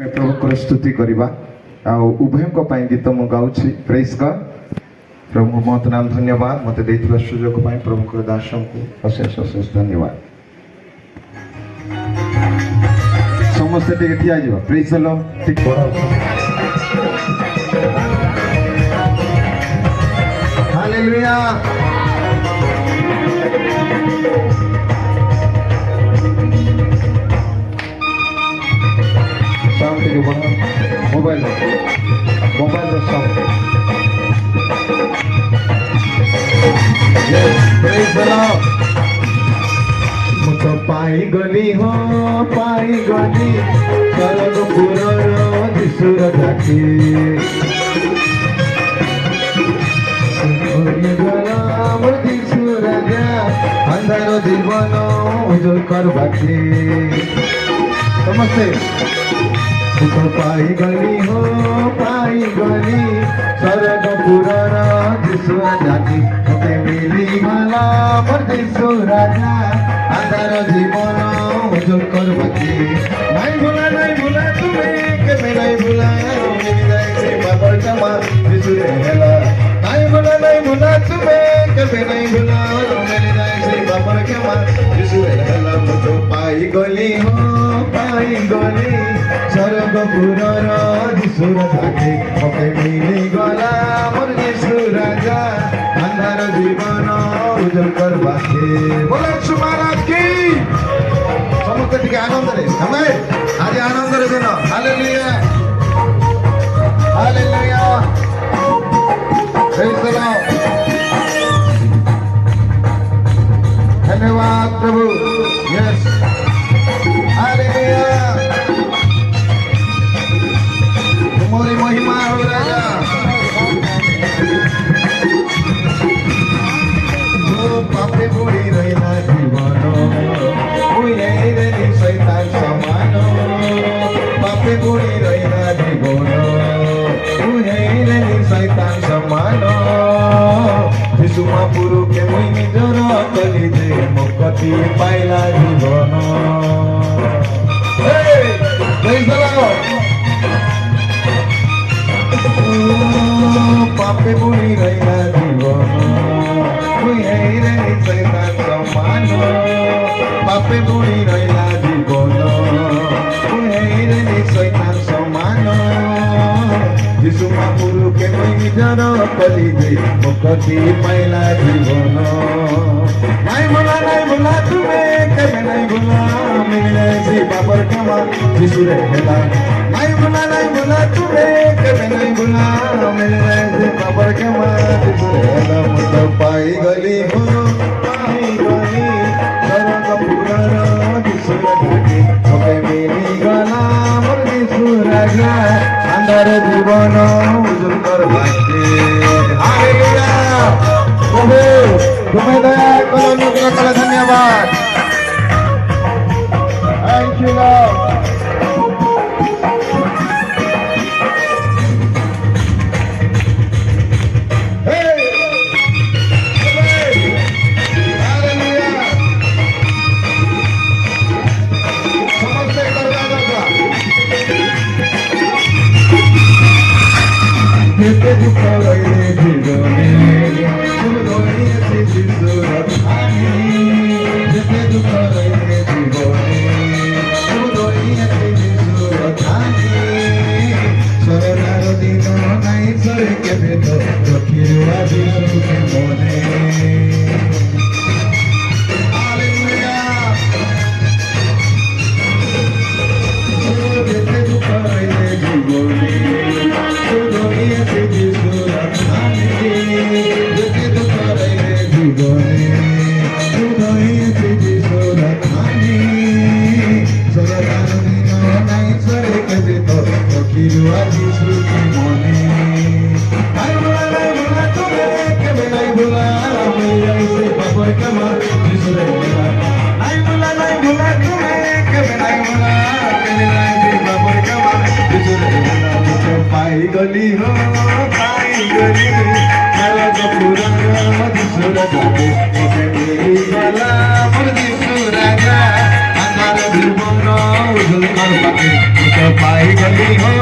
प्रभु स्तुति करवा उभय गीत मु गाँची प्रेज गॉड। प्रभु बहुत नाम धन्यवाद मत सुजोग प्रभु दास को अशेष अशेष धन्यवाद। समस्ते टे ठिया जा प्रेज लो ठीक हालेलुया। साउंड के बना मोबाइल रो साउंड प्रेज द लॉर्ड। मुझको पाई गली हो पाई गली स्वर्ग पुरर दिशुर जाके अंधार जीवन उज्जवल करवाके समस्ते मुझको पाई गली हो पाई गली स्वर्ग पुरर दिशुर जाके मते मिली गला मोर दिशु राजा अंधार जीवन उज्जवल करवाके नहीं भूला तुम्हें के नहीं भूला मेरी जाए से बाबर जमा दिशुरे हेला नहीं भूला तुम्हें के नहीं भूला मेरी जाए से बाबर जमा दिशुरे हेला मुझको पाई गली हो पाई गली स्वर्ग पुरर दिशुर जाके मते मिली गला मोर दिशु राजा अंधार जीवन उज्जवल करवाके बोले सुमाराज की समस्त टिके आनंद रे हमें आज आनंद रे दिन hallelujah hallelujah praise the Lord. धन्यवाद प्रभु यस हालेलुया तुम्हारी महिमा हो राजा ओ पापे बुड़ी रहिला जीवन उयै रे शैतान समान पापे बुड़ी रहिला जीवन उयै रे शैतान समान यीशु महापुरु के मुई निजर कली दे मुक्ति पाइला जीवन। Praise the Lord. पापे बुड़ी रहिला जीवन उयै रे शैतान समान पापे बुड़ी रहिला जीवन उयै रे शैतान समान यीशु महापुरु के मुई निजर कली दे मुक्ति पाइला जीवन। नहीं भूला तुम्हें कभी नहीं भूला मिले से बाबर कमा यीशु रे हेला नहीं भूला तुम्हें कभी नहीं भूला मिले से बाबर कमा यीशु रे हेला मुझको पाई गली हो पाई गली स्वर्ग पुरर दिशुर जाके मते मिली गला मोर दिशु राजा अंधार जीवन उज्जवल करवाके हालेलुया। प्रभु तुम्हें दया करो अनुग्रह करो धन्यवाद थैंक यू लॉर्ड। जेते दुख रहे जीवने तुम दोनी से जिसुरत आनी जेते दुख रहे जीवने तुम दोनी से जिसुरत आनी सरदार दिन नहीं सर के भेद रखिवा दिसु के मने हालेलुया। जेते दुख रहे जीवने पाई गली हो पाई गली स्वर्ग पुरर दिशुर जाके मते मिली गला मोर दिशु राजा अंधार जीवन उज्जवल करवाके मुझको पाई গেলি হয়